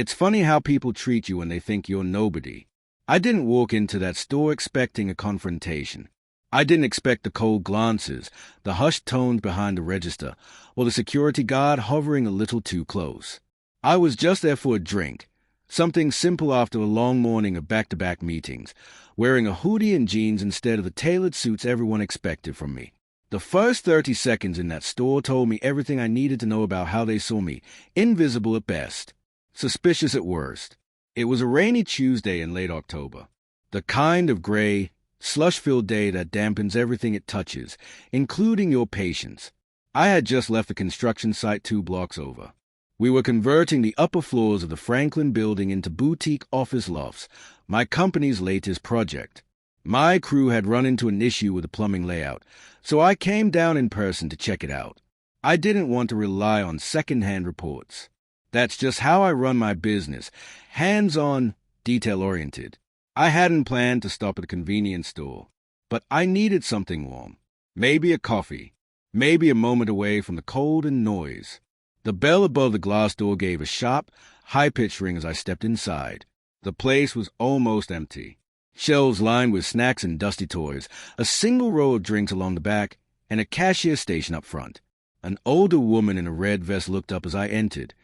It's funny how people treat you when they think you're nobody. I didn't walk into that store expecting a confrontation. I didn't expect the cold glances, the hushed tones behind the register, or the security guard hovering a little too close. I was just there for a drink, something simple after a long morning of back-to-back meetings, wearing a hoodie and jeans instead of the tailored suits everyone expected from me. The first 30 seconds in that store told me everything I needed to know about how they saw me, invisible at best, suspicious at worst. It was a rainy Tuesday in late October, the kind of gray, slush-filled day that dampens everything it touches, including your patience. I had just left the construction site 2 blocks over. We were converting the upper floors of the Franklin building into boutique office lofts, my company's latest project. My crew had run into an issue with the plumbing layout, so I came down in person to check it out. I didn't want to rely on second-hand reports. That's just how I run my business, hands-on, detail-oriented. I hadn't planned to stop at a convenience store, but I needed something warm. Maybe a coffee, maybe a moment away from the cold and noise. The bell above the glass door gave a sharp, high-pitched ring as I stepped inside. The place was almost empty. Shelves lined with snacks and dusty toys, a single row of drinks along the back, and a cashier station up front. An older woman in a red vest looked up as I entered,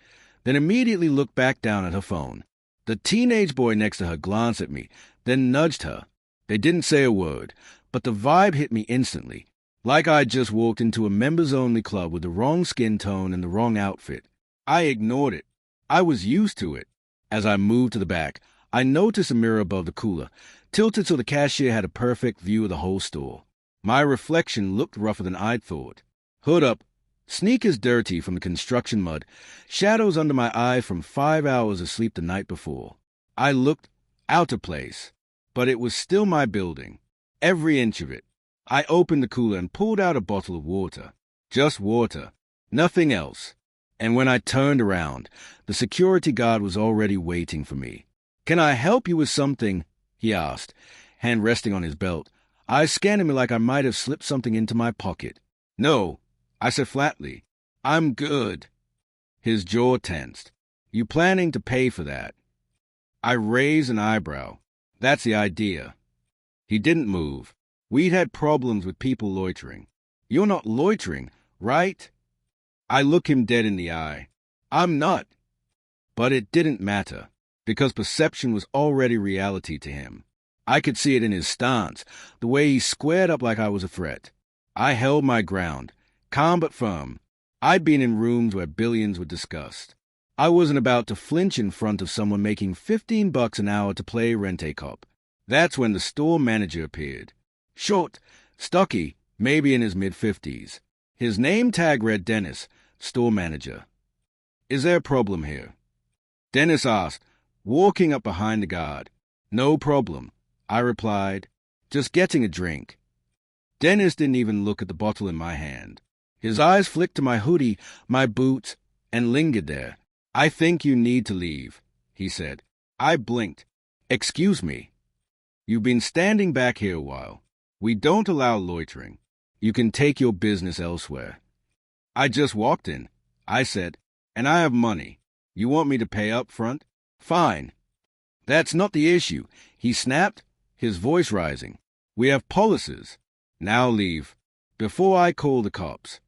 then immediately looked back down at her phone. The teenage boy next to her glanced at me, then nudged her. They didn't say a word, but the vibe hit me instantly, like I'd just walked into a members-only club with the wrong skin tone and the wrong outfit. I ignored it. I was used to it. As I moved to the back, I noticed a mirror above the cooler, tilted so the cashier had a perfect view of the whole store. My reflection looked rougher than I'd thought. Hood up, sneakers dirty from the construction mud, shadows under my eyes from 5 hours of sleep the night before. I looked out of place, but it was still my building, every inch of it. I opened the cooler and pulled out a bottle of water. Just water, nothing else. And when I turned around, the security guard was already waiting for me. "Can I help you with something?" he asked, hand resting on his belt. Eyes scanning me like I might have slipped something into my pocket. "No," I said flatly. "I'm good." His jaw tensed. "You planning to pay for that?" I raised an eyebrow. "That's the idea." He didn't move. We'd had problems with people loitering. "You're not loitering, right?" I looked him dead in the eye. "I'm not." But it didn't matter, because perception was already reality to him. I could see it in his stance, the way he squared up like I was a threat. I held my ground, calm but firm. I'd been in rooms where billions were discussed. I wasn't about to flinch in front of someone making $15 an hour to play rent-a-cop. That's when the store manager appeared. Short, stocky, maybe in his mid-50s. His name tag read Dennis, store manager. "Is there a problem here?" Dennis asked, walking up behind the guard. "No problem," I replied. "Just getting a drink." Dennis didn't even look at the bottle in my hand. His eyes flicked to my hoodie, my boots, and lingered there. "I think you need to leave," he said. I blinked. "Excuse me." "You've been standing back here a while. We don't allow loitering. You can take your business elsewhere." "I just walked in," I said, "and I have money. You want me to pay up front? Fine." "That's not the issue," he snapped, his voice rising. "We have policies. Now leave, before I call the cops."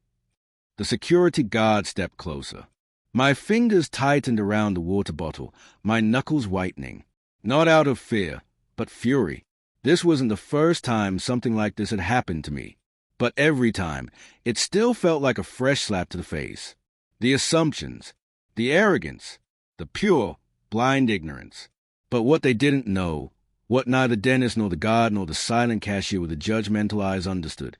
The security guard stepped closer. My fingers tightened around the water bottle, my knuckles whitening. Not out of fear, but fury. This wasn't the first time something like this had happened to me. But every time, it still felt like a fresh slap to the face. The assumptions, the arrogance, the pure, blind ignorance. But what they didn't know, what neither Dennis nor the guard nor the silent cashier with the judgmental eyes understood,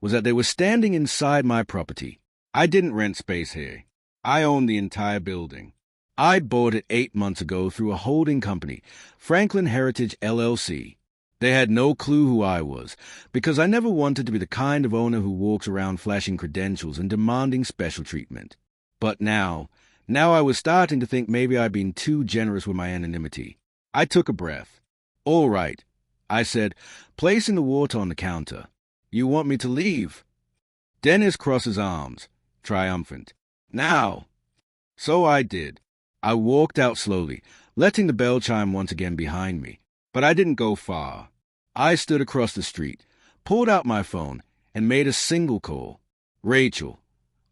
was that they were standing inside my property. I didn't rent space here. I owned the entire building. I'd bought it 8 months ago through a holding company, Franklin Heritage LLC. They had no clue who I was, because I never wanted to be the kind of owner who walks around flashing credentials and demanding special treatment. But now I was starting to think maybe I'd been too generous with my anonymity. I took a breath. "All right," I said, placing the water on the counter. "You want me to leave?" Dennis crossed his arms, triumphant. "Now!" So I did. I walked out slowly, letting the bell chime once again behind me. But I didn't go far. I stood across the street, pulled out my phone, and made a single call. "Rachel,"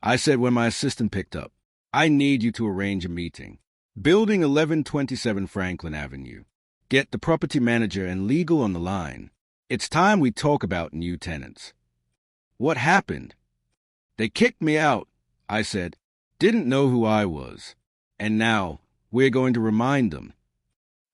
I said when my assistant picked up, "I need you to arrange a meeting. Building 1127 Franklin Avenue. Get the property manager and legal on the line. It's time we talk about new tenants." "What happened?" "They kicked me out," I said. "Didn't know who I was. And now we're going to remind them."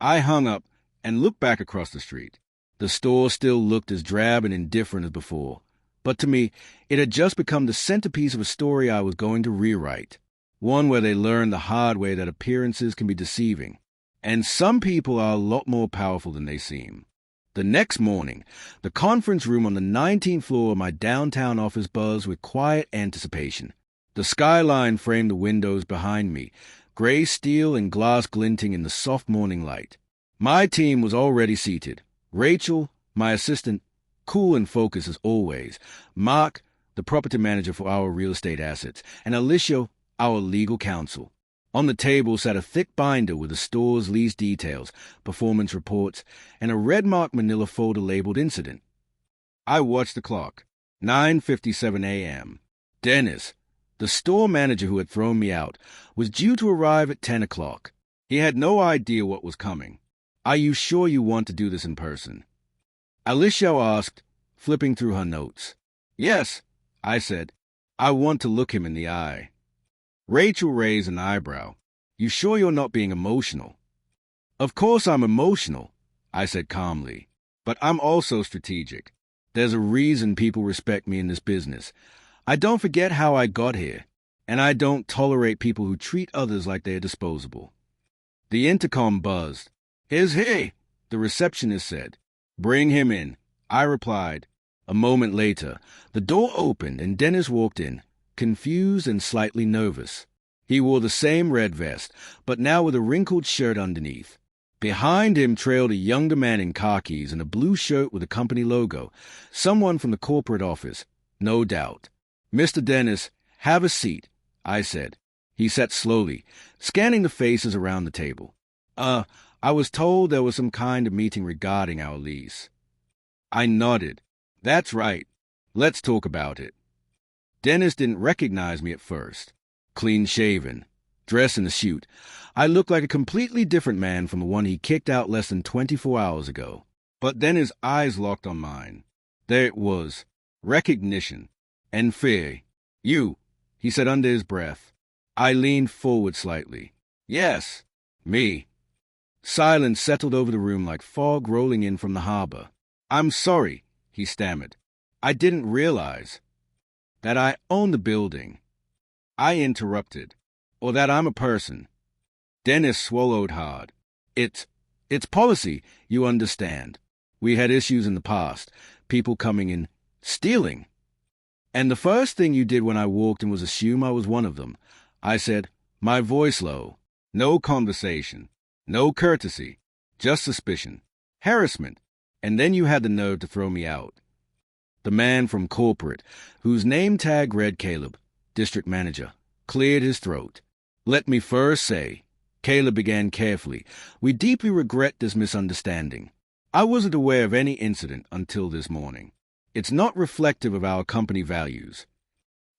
I hung up and looked back across the street. The store still looked as drab and indifferent as before, but to me, it had just become the centerpiece of a story I was going to rewrite, one where they learn the hard way that appearances can be deceiving, and some people are a lot more powerful than they seem. The next morning, the conference room on the 19th floor of my downtown office buzzed with quiet anticipation. The skyline framed the windows behind me, gray steel and glass glinting in the soft morning light. My team was already seated. Rachel, my assistant, cool and focused as always, Mark, the property manager for our real estate assets, and Alicia, our legal counsel. On the table sat a thick binder with the store's lease details, performance reports, and a red-marked manila folder labeled incident. I watched the clock. 9:57 a.m. Dennis, the store manager who had thrown me out, was due to arrive at 10 o'clock. He had no idea what was coming. "Are you sure you want to do this in person?" Alicia asked, flipping through her notes. "Yes," I said. "I want to look him in the eye." Rachel raised an eyebrow. "You sure you're not being emotional?" "Of course I'm emotional," I said calmly. "But I'm also strategic. There's a reason people respect me in this business. I don't forget how I got here, and I don't tolerate people who treat others like they're disposable." The intercom buzzed. "Here's he," the receptionist said. "Bring him in," I replied. A moment later, the door opened and Dennis walked in, confused and slightly nervous. He wore the same red vest, but now with a wrinkled shirt underneath. Behind him trailed a younger man in khakis and a blue shirt with a company logo, someone from the corporate office, no doubt. "Mr. Dennis, have a seat," I said. He sat slowly, scanning the faces around the table. I was told there was some kind of meeting regarding our lease." I nodded. "That's right. Let's talk about it." Dennis didn't recognize me at first. Clean-shaven, dressed in a suit, I looked like a completely different man from the one he kicked out less than 24 hours ago. But then his eyes locked on mine. There it was, recognition and fear. "You," he said under his breath. I leaned forward slightly. "Yes, me." Silence settled over the room like fog rolling in from the harbor. "I'm sorry," he stammered. "I didn't realize that I own the building." I interrupted. "Or that I'm a person." Dennis swallowed hard. It's policy, you understand. We had issues in the past, people coming in, stealing. And the first thing you did when I walked in was assume I was one of them." I said, my voice low. "No conversation. No courtesy, just suspicion, harassment, and then you had the nerve to throw me out." The man from corporate, whose name tag read Caleb, district manager, cleared his throat. "Let me first say," Caleb began carefully, "we deeply regret this misunderstanding. I wasn't aware of any incident until this morning. It's not reflective of our company values."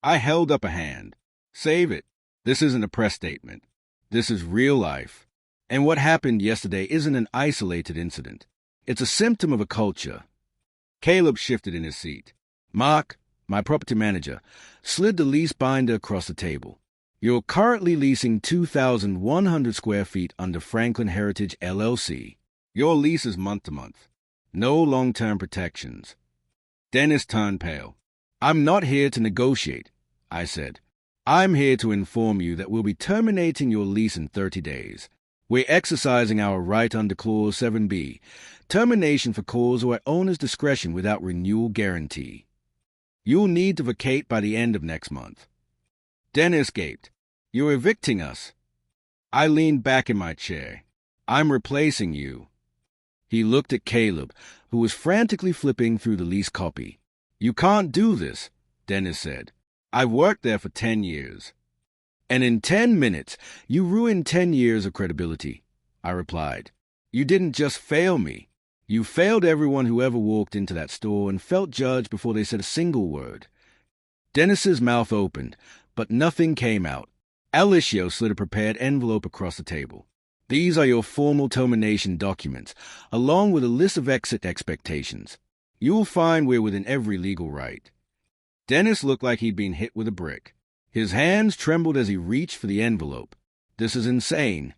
I held up a hand. "Save it. This isn't a press statement. This is real life. And what happened yesterday isn't an isolated incident. It's a symptom of a culture." Caleb shifted in his seat. Mark, my property manager, slid the lease binder across the table. "You're currently leasing 2,100 square feet under Franklin Heritage LLC. Your lease is month to month. No long-term protections." Dennis turned pale. "I'm not here to negotiate," I said. "I'm here to inform you that we'll be terminating your lease in 30 days. We're exercising our right under Clause 7B, termination for cause or at owner's discretion without renewal guarantee. You'll need to vacate by the end of next month." Dennis gaped. "You're evicting us." I leaned back in my chair. "I'm replacing you." He looked at Caleb, who was frantically flipping through the lease copy. "You can't do this," Dennis said. "I've worked there for 10 years. And in 10 minutes, you ruined 10 years of credibility, I replied. You didn't just fail me. You failed everyone who ever walked into that store and felt judged before they said a single word. Dennis's mouth opened, but nothing came out. Alicio slid a prepared envelope across the table. These are your formal termination documents, along with a list of exit expectations. You will find we're within every legal right. Dennis looked like he'd been hit with a brick. His hands trembled as he reached for the envelope. This is insane.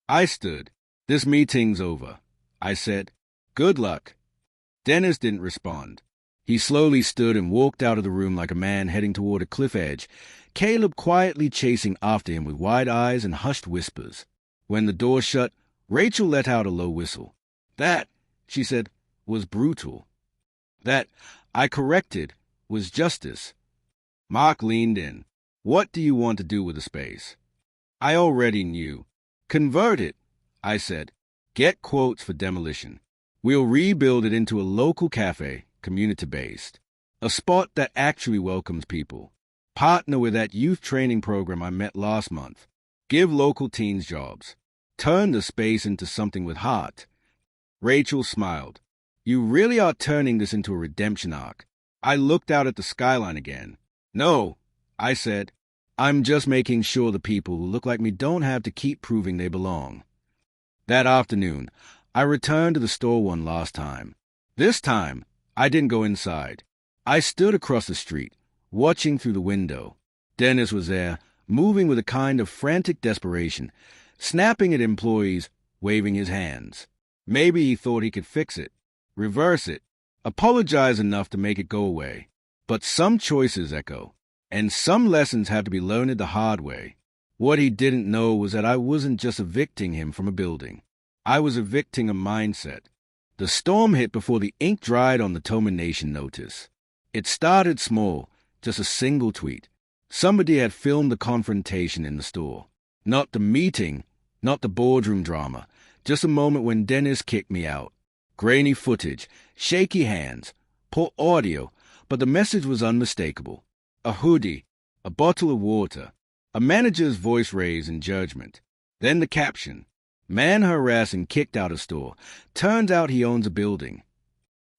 I stood. This meeting's over, I said. Good luck. Dennis didn't respond. He slowly stood and walked out of the room like a man heading toward a cliff edge, Caleb quietly chasing after him with wide eyes and hushed whispers. When the door shut, Rachel let out a low whistle. That, she said, was brutal. That, I corrected, was justice. Mark leaned in. What do you want to do with the space? I already knew. Convert it, I said. Get quotes for demolition. We'll rebuild it into a local cafe, community-based. A spot that actually welcomes people. Partner with that youth training program I met last month. Give local teens jobs. Turn the space into something with heart. Rachel smiled. You really are turning this into a redemption arc. I looked out at the skyline again. No, I said. I'm just making sure the people who look like me don't have to keep proving they belong. That afternoon, I returned to the store one last time. This time, I didn't go inside. I stood across the street, watching through the window. Dennis was there, moving with a kind of frantic desperation, snapping at employees, waving his hands. Maybe he thought he could fix it, reverse it, apologize enough to make it go away. But some choices echo, and some lessons have to be learned the hard way. What he didn't know was that I wasn't just evicting him from a building. I was evicting a mindset. The storm hit before the ink dried on the termination notice. It started small, just a single tweet. Somebody had filmed the confrontation in the store. Not the meeting, not the boardroom drama, just a moment when Dennis kicked me out. Grainy footage, shaky hands, poor audio, but the message was unmistakable. A hoodie, a bottle of water, a manager's voice raised in judgment. Then the caption, man harassed and kicked out of store. Turns out he owns a building.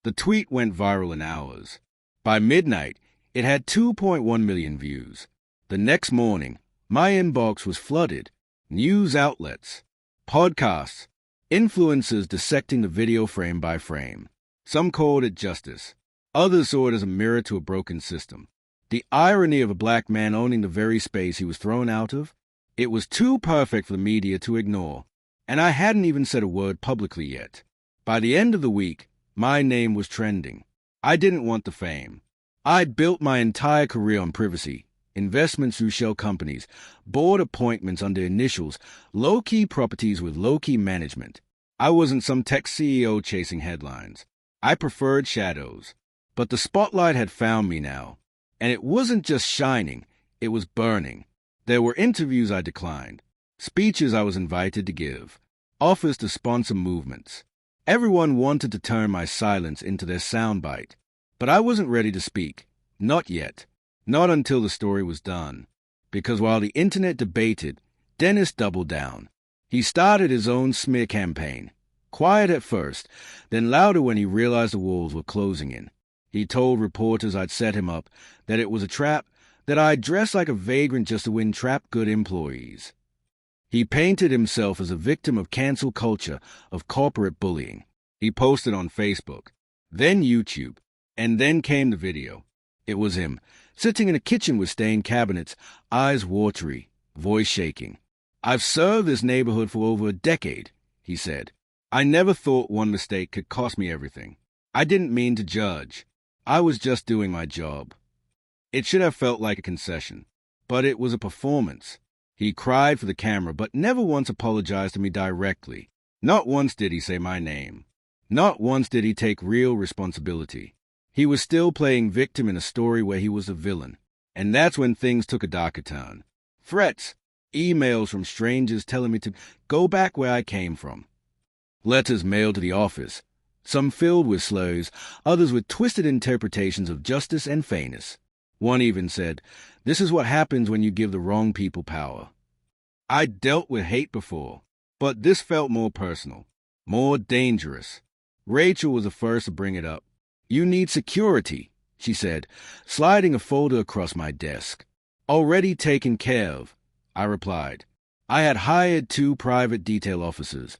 The tweet went viral in hours. By midnight, it had 2.1 million views. The next morning, my inbox was flooded. News outlets, podcasts, influencers dissecting the video frame by frame. Some called it justice. Others saw it as a mirror to a broken system. The irony of a black man owning the very space he was thrown out of, it was too perfect for the media to ignore. And I hadn't even said a word publicly yet. By the end of the week, my name was trending. I didn't want the fame. I'd built my entire career on privacy, investments through shell companies, board appointments under initials, low-key properties with low-key management. I wasn't some tech CEO chasing headlines. I preferred shadows. But the spotlight had found me now. And it wasn't just shining, it was burning. There were interviews I declined, speeches I was invited to give, offers to sponsor movements. Everyone wanted to turn my silence into their soundbite. But I wasn't ready to speak. Not yet. Not until the story was done. Because while the internet debated, Dennis doubled down. He started his own smear campaign. Quiet at first, then louder when he realized the walls were closing in. He told reporters I'd set him up, that it was a trap, that I'd dress like a vagrant just to win trapped good employees. He painted himself as a victim of cancel culture, of corporate bullying. He posted on Facebook, then YouTube, and then came the video. It was him, sitting in a kitchen with stained cabinets, eyes watery, voice shaking. I've served this neighborhood for over a decade, he said. I never thought one mistake could cost me everything. I didn't mean to judge. I was just doing my job. It should have felt like a concession, but it was a performance. He cried for the camera, but never once apologized to me directly. Not once did he say my name. Not once did he take real responsibility. He was still playing victim in a story where he was a villain. And that's when things took a darker turn. Threats, emails from strangers telling me to go back where I came from. Letters mailed to the office, some filled with slurs, others with twisted interpretations of justice and fairness. One even said, This is what happens when you give the wrong people power. I dealt with hate before, but this felt more personal, more dangerous. Rachel was the first to bring it up. You need security, she said, sliding a folder across my desk. Already taken care of, I replied. I had hired 2 private detail officers,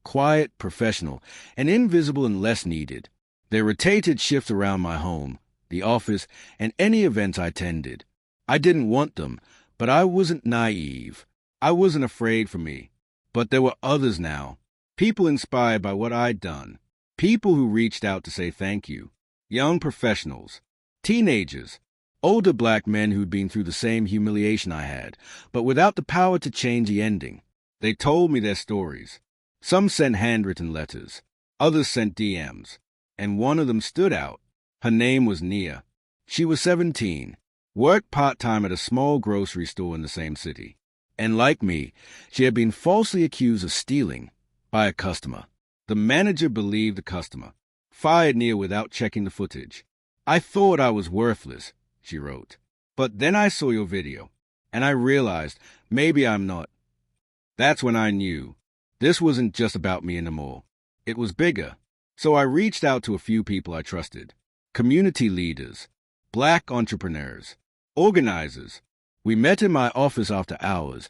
quiet, professional, and invisible unless needed. They rotated shifts around my home, the office, and any events I attended. I didn't want them, but I wasn't naive. I wasn't afraid for me. But there were others now, people inspired by what I'd done, people who reached out to say thank you, young professionals, teenagers, older black men who'd been through the same humiliation I had, but without the power to change the ending. They told me their stories. Some sent handwritten letters, others sent DMs, and one of them stood out. Her name was Nia. She was 17, worked part-time at a small grocery store in the same city. And like me, she had been falsely accused of stealing by a customer. The manager believed the customer, fired Nia without checking the footage. I thought I was worthless, she wrote. But then I saw your video, and I realized maybe I'm not. That's when I knew. This wasn't just about me anymore. It was bigger. So I reached out to a few people I trusted. Community leaders, black entrepreneurs, organizers. We met in my office after hours,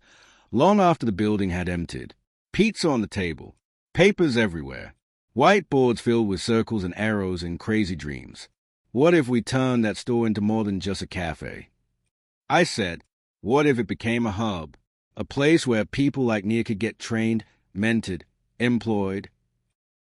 long after the building had emptied. Pizza on the table, papers everywhere, whiteboards filled with circles and arrows and crazy dreams. What if we turned that store into more than just a cafe? I said, what if it became a hub, a place where people like Nia could get trained, mentored, employed?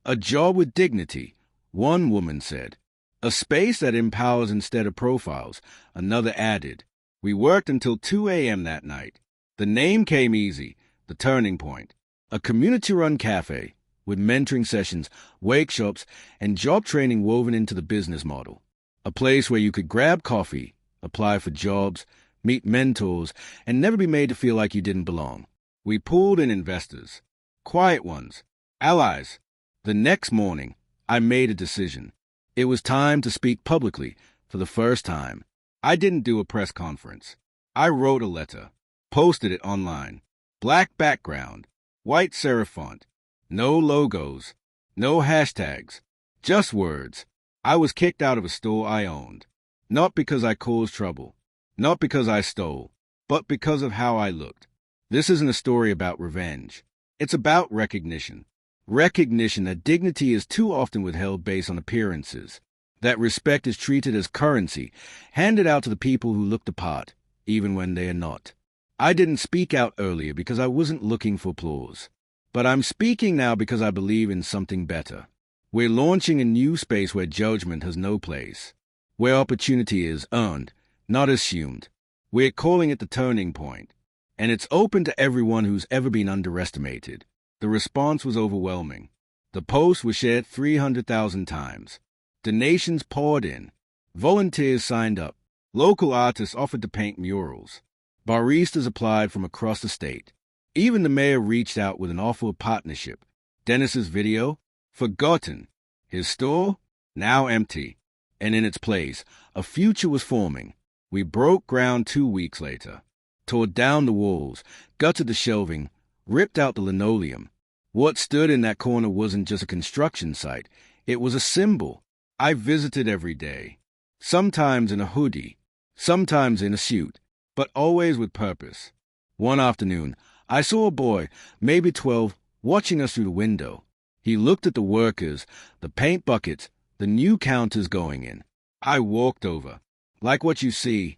A job with dignity, one woman said. A space that empowers instead of profiles, another added. We worked until 2 a.m. that night. The name came easy, the turning point. A community-run cafe with mentoring sessions, workshops, and job training woven into the business model. A place where you could grab coffee, apply for jobs, meet mentors, and never be made to feel like you didn't belong. We pulled in investors, quiet ones, allies. The next morning, I made a decision. It was time to speak publicly for the first time. I didn't do a press conference. I wrote a letter, posted it online. Black background, white serif font, no logos, no hashtags, just words. I was kicked out of a store I owned, not because I caused trouble, not because I stole, but because of how I looked. This isn't a story about revenge. It's about recognition. Recognition that dignity is too often withheld based on appearances. That respect is treated as currency, handed out to the people who look the part, even when they are not. I didn't speak out earlier because I wasn't looking for applause. But I'm speaking now because I believe in something better. We're launching a new space where judgment has no place, where opportunity is earned, not assumed. We're calling it the Turning Point, and it's open to everyone who's ever been underestimated. The response was overwhelming. The post was shared 300,000 times. Donations poured in. Volunteers signed up. Local artists offered to paint murals. Baristas applied from across the state. Even the mayor reached out with an offer of partnership. Dennis's video? Forgotten. His store? Now empty. And in its place, a future was forming. We broke ground 2 weeks later. Tore down the walls, gutted the shelving, ripped out the linoleum. What stood in that corner wasn't just a construction site. It was a symbol. I visited every day, sometimes in a hoodie, sometimes in a suit, but always with purpose. One afternoon, I saw a boy, maybe 12, watching us through the window. He looked at the workers, the paint buckets, the new counters going in. I walked over. Like what you see?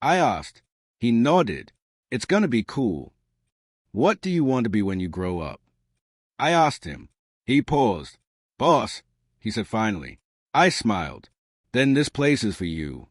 I asked. He nodded. It's gonna be cool. What do you want to be when you grow up? I asked him. He paused. Boss, he said finally. I smiled. Then this place is for you.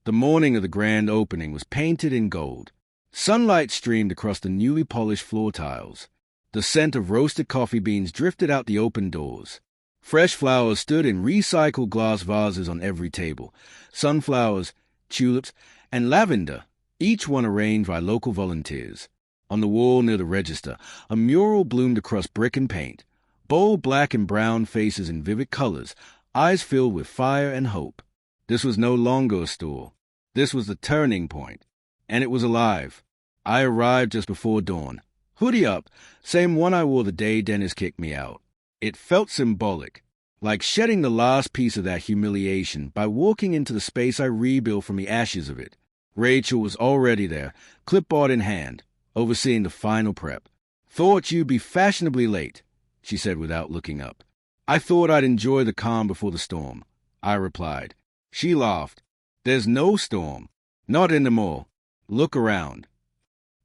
The morning of the grand opening was painted in gold. Sunlight streamed across the newly polished floor tiles. The scent of roasted coffee beans drifted out the open doors. Fresh flowers stood in recycled glass vases on every table. Sunflowers, tulips, and lavender, each one arranged by local volunteers. On the wall near the register, a mural bloomed across brick and paint. Bold black and brown faces in vivid colors, eyes filled with fire and hope. This was no longer a store. This was the turning point, and it was alive. I arrived just before dawn. Hoodie up, same one I wore the day Dennis kicked me out. It felt symbolic, like shedding the last piece of that humiliation by walking into the space I rebuilt from the ashes of it. Rachel was already there, clipboard in hand, overseeing the final prep. "Thought you'd be fashionably late," she said without looking up. "I thought I'd enjoy the calm before the storm," I replied. She laughed. "There's no storm. Not in the mall. Look around."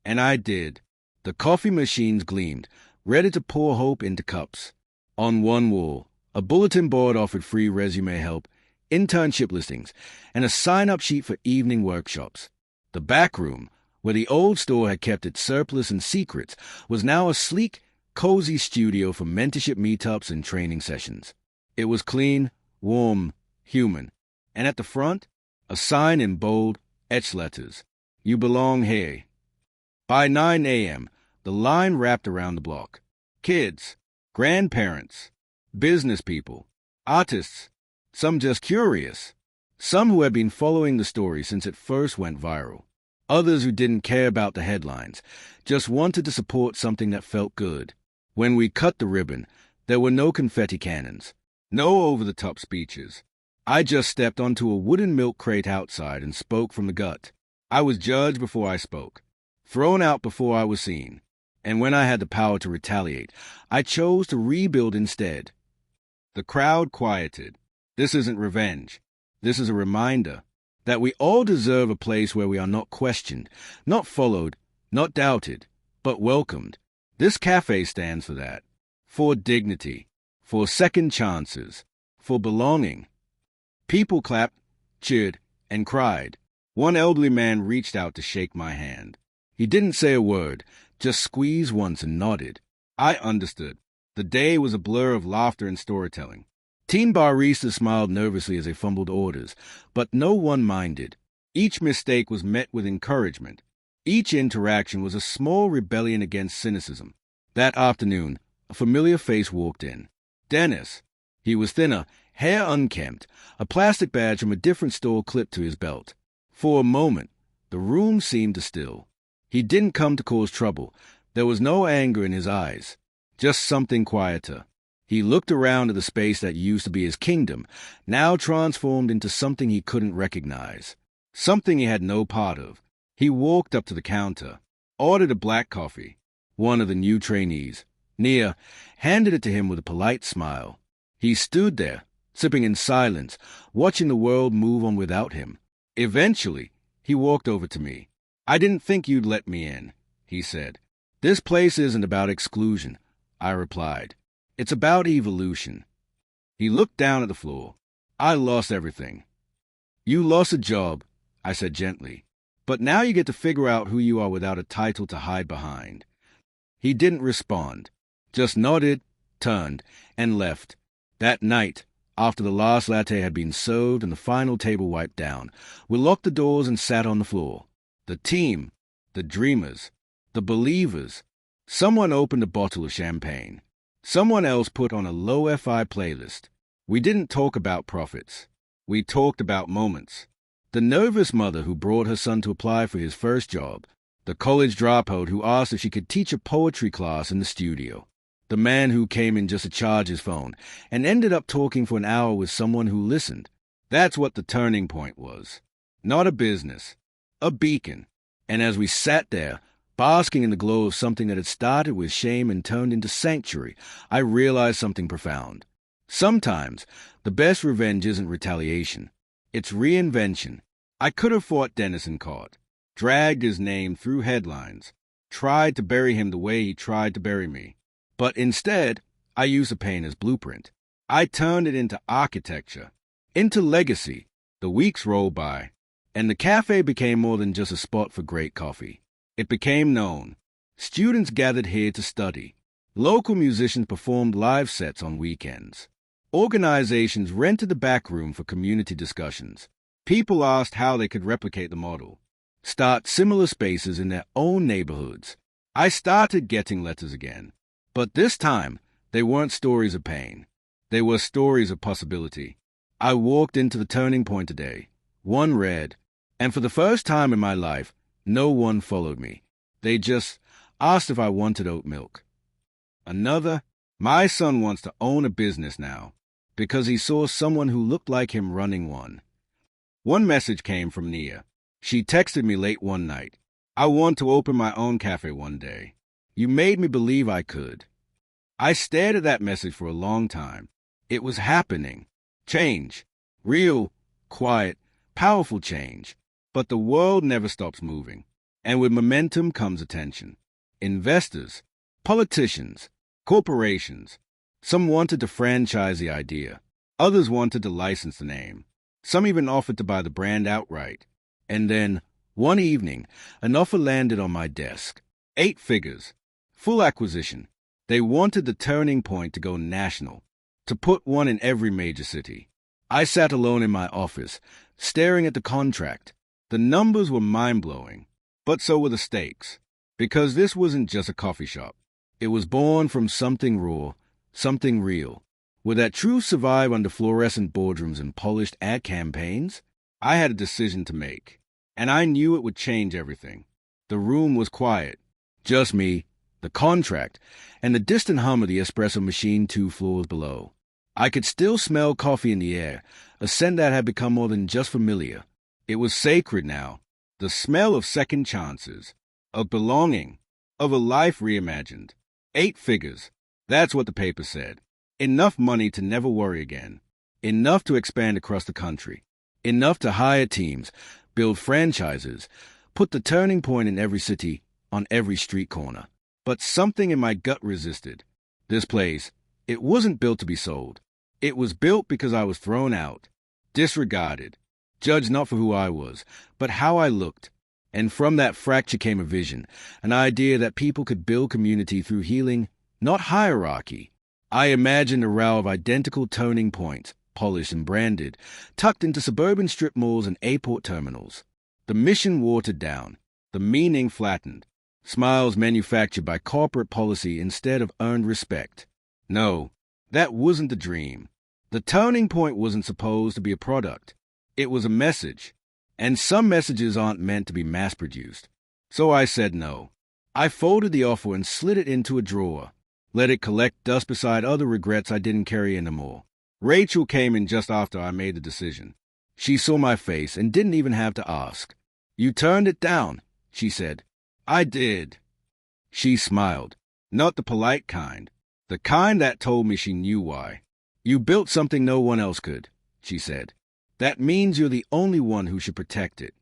And I did. The coffee machines gleamed, ready to pour hope into cups. On one wall, a bulletin board offered free resume help, internship listings, and a sign-up sheet for evening workshops. The back room, where the old store had kept its surplus and secrets, was now a sleek, cozy studio for mentorship meetups and training sessions. It was clean, warm, human. And at the front, a sign in bold, etched letters. "You belong here." By 9 a.m., the line wrapped around the block. Kids, grandparents, business people, artists, some just curious, some who had been following the story since it first went viral, others who didn't care about the headlines, just wanted to support something that felt good. When we cut the ribbon, there were no confetti cannons, no over-the-top speeches. I just stepped onto a wooden milk crate outside and spoke from the gut. I was judged before I spoke, thrown out before I was seen, and when I had the power to retaliate, I chose to rebuild instead. The crowd quieted. This isn't revenge. This is a reminder that we all deserve a place where we are not questioned, not followed, not doubted, but welcomed. This cafe stands for that. For dignity, for second chances, for belonging. People clapped, cheered, and cried. One elderly man reached out to shake my hand. He didn't say a word, just squeezed once and nodded. I understood. The day was a blur of laughter and storytelling. Teen baristas smiled nervously as they fumbled orders, but no one minded. Each mistake was met with encouragement. Each interaction was a small rebellion against cynicism. That afternoon, a familiar face walked in. Dennis. He was thinner, hair unkempt, a plastic badge from a different store clipped to his belt. For a moment, the room seemed to still. He didn't come to cause trouble. There was no anger in his eyes, just something quieter. He looked around at the space that used to be his kingdom, now transformed into something he couldn't recognize, something he had no part of. He walked up to the counter, ordered a black coffee. One of the new trainees, Nia, handed it to him with a polite smile. He stood there, sipping in silence, watching the world move on without him. Eventually, he walked over to me. "I didn't think you'd let me in," he said. "This place isn't about exclusion," I replied. "It's about evolution." He looked down at the floor. "I lost everything." "You lost a job," I said gently. "But now you get to figure out who you are without a title to hide behind." He didn't respond, just nodded, turned, and left. That night, after the last latte had been served and the final table wiped down, we locked the doors and sat on the floor. The team, the dreamers, the believers. Someone opened a bottle of champagne. Someone else put on a low-fi playlist. We didn't talk about profits. We talked about moments. The nervous mother who brought her son to apply for his first job. The college dropout who asked if she could teach a poetry class in the studio. The man who came in just to charge his phone and ended up talking for an hour with someone who listened. That's what the turning point was. Not a business, a beacon. And as we sat there, basking in the glow of something that had started with shame and turned into sanctuary, I realized something profound. Sometimes, the best revenge isn't retaliation. It's reinvention. I could have fought Dennis in court, dragged his name through headlines, tried to bury him the way he tried to bury me. But instead, I used the pain as blueprint. I turned it into architecture, into legacy. The weeks rolled by, and the cafe became more than just a spot for great coffee. It became known. Students gathered here to study. Local musicians performed live sets on weekends. Organizations rented the back room for community discussions. People asked how they could replicate the model, start similar spaces in their own neighborhoods. I started getting letters again. But this time, they weren't stories of pain. They were stories of possibility. I walked into the turning point today. One read, And for the first time in my life, no one followed me. They just asked if I wanted oat milk. Another, my son wants to own a business now because he saw someone who looked like him running one. One message came from Nia. She texted me late one night. I want to open my own cafe one day. You made me believe I could. I stared at that message for a long time. It was happening. Change. Real, quiet, powerful change. But the world never stops moving. And with momentum comes attention. Investors, politicians, corporations. Some wanted to franchise the idea. Others wanted to license the name. Some even offered to buy the brand outright. And then, one evening, an offer landed on my desk. 8 figures. Full acquisition. They wanted the turning point to go national, to put one in every major city. I sat alone in my office, staring at the contract. The numbers were mind-blowing, but so were the stakes, because this wasn't just a coffee shop. It was born from something raw, something real. Would that truth survive under fluorescent boardrooms and polished ad campaigns? I had a decision to make, and I knew it would change everything. The room was quiet, just me, the contract, and the distant hum of the espresso machine 2 floors below. I could still smell coffee in the air, a scent that had become more than just familiar. It was sacred now, the smell of second chances, of belonging, of a life reimagined. 8 figures, that's what the paper said. Enough money to never worry again. Enough to expand across the country. Enough to hire teams, build franchises, put the turning point in every city, on every street corner. But something in my gut resisted. This place, it wasn't built to be sold. It was built because I was thrown out, disregarded, judged not for who I was, but how I looked. And from that fracture came a vision, an idea that people could build community through healing, not hierarchy. I imagined a row of identical turning points, polished and branded, tucked into suburban strip malls and airport terminals. The mission watered down, the meaning flattened. Smiles manufactured by corporate policy instead of earned respect. No, that wasn't the dream. The turning point wasn't supposed to be a product. It was a message. And some messages aren't meant to be mass-produced. So I said no. I folded the offer and slid it into a drawer. Let it collect dust beside other regrets I didn't carry anymore. Rachel came in just after I made the decision. She saw my face and didn't even have to ask. You turned it down, she said. I did. She smiled. Not the polite kind. The kind that told me she knew why. You built something no one else could, she said. That means you're the only one who should protect it.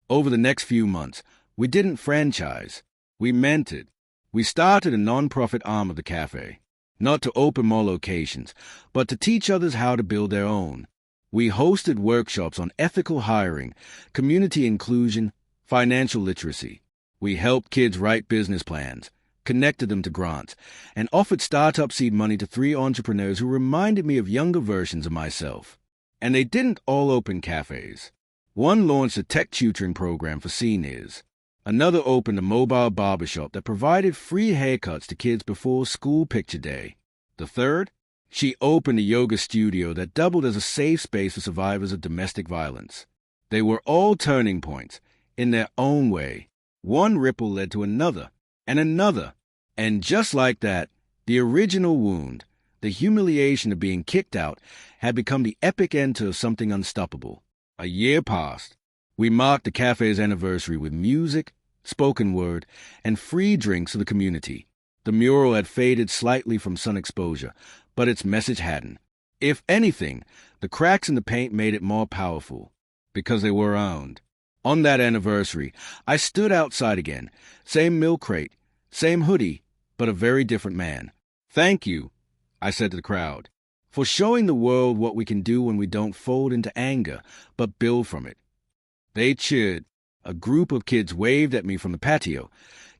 Over the next few months, we didn't franchise. We mentored. We started a non-profit arm of the cafe. Not to open more locations, but to teach others how to build their own. We hosted workshops on ethical hiring, community inclusion, financial literacy. We helped kids write business plans, connected them to grants, and offered startup seed money to 3 entrepreneurs who reminded me of younger versions of myself. And they didn't all open cafes. One launched a tech tutoring program for seniors. Another opened a mobile barbershop that provided free haircuts to kids before school picture day. The third, she opened a yoga studio that doubled as a safe space for survivors of domestic violence. They were all turning points, in their own way. One ripple led to another, and just like that, the original wound, the humiliation of being kicked out, had become the epic end of something unstoppable. A year passed. We marked the cafe's anniversary with music, spoken word, and free drinks for the community. The mural had faded slightly from sun exposure, but its message hadn't. If anything, the cracks in the paint made it more powerful, because they were owned. On that anniversary, I stood outside again, same milk crate, same hoodie, but a very different man. Thank you, I said to the crowd, for showing the world what we can do when we don't fold into anger, but build from it. They cheered. A group of kids waved at me from the patio,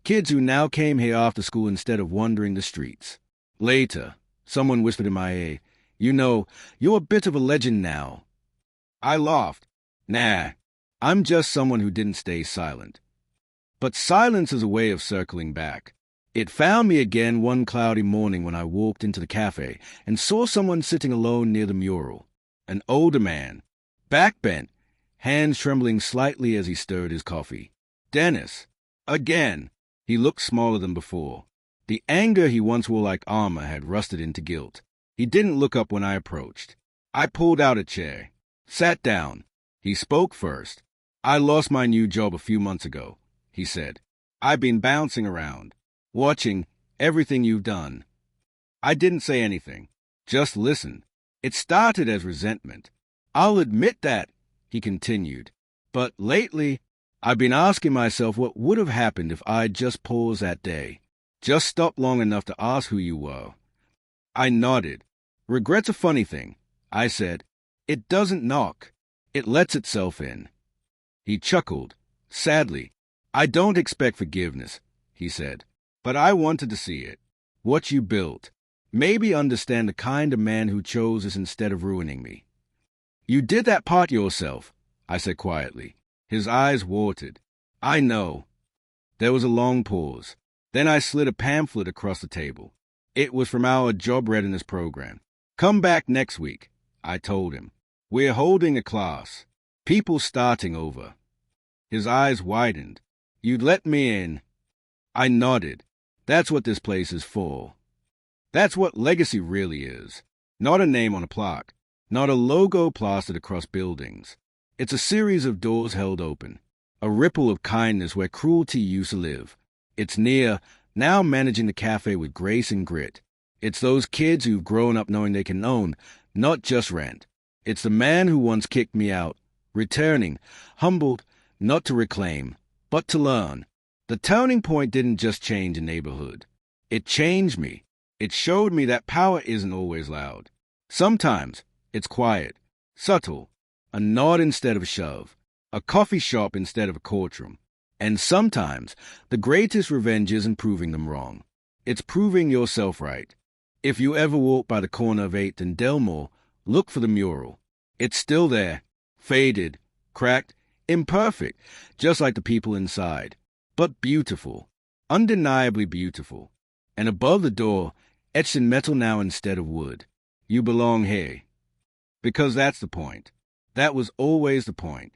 kids who now came here after school instead of wandering the streets. Later, someone whispered in my ear, "You know, you're a bit of a legend now." I laughed. Nah, I'm just someone who didn't stay silent. But silence is a way of circling back. It found me again one cloudy morning when I walked into the cafe and saw someone sitting alone near the mural. An older man, back bent, hands trembling slightly as he stirred his coffee. Dennis. Again. He looked smaller than before. The anger he once wore like armor had rusted into guilt. He didn't look up when I approached. I pulled out a chair. Sat down. He spoke first. I lost my new job a few months ago, he said. I've been bouncing around, watching everything you've done. I didn't say anything, just listened. It started as resentment. I'll admit that, he continued. But lately, I've been asking myself what would have happened if I'd just paused that day, just stopped long enough to ask who you were. I nodded. Regret's a funny thing, I said. It doesn't knock. It lets itself in. He chuckled, sadly. I don't expect forgiveness, he said, but I wanted to see it. What you built. Maybe understand the kind of man who chose this instead of ruining me. You did that part yourself, I said quietly. His eyes watered. I know. There was a long pause. Then I slid a pamphlet across the table. It was from our job readiness program. Come back next week, I told him. We're holding a class. People starting over. His eyes widened. You'd let me in. I nodded. That's what this place is for. That's what legacy really is. Not a name on a plaque. Not a logo plastered across buildings. It's a series of doors held open. A ripple of kindness where cruelty used to live. It's Nia, now managing the cafe with grace and grit. It's those kids who've grown up knowing they can own, not just rent. It's the man who once kicked me out, returning, humbled, not to reclaim, but to learn. The turning point didn't just change a neighborhood. It changed me. It showed me that power isn't always loud. Sometimes it's quiet, subtle, a nod instead of a shove, a coffee shop instead of a courtroom. And sometimes the greatest revenge isn't proving them wrong. It's proving yourself right. If you ever walk by the corner of 8th and Delmore, look for the mural. It's still there, faded, cracked, imperfect, just like the people inside, but beautiful, undeniably beautiful. And above the door, etched in metal now instead of wood, you belong here. Because that's the point. That was always the point.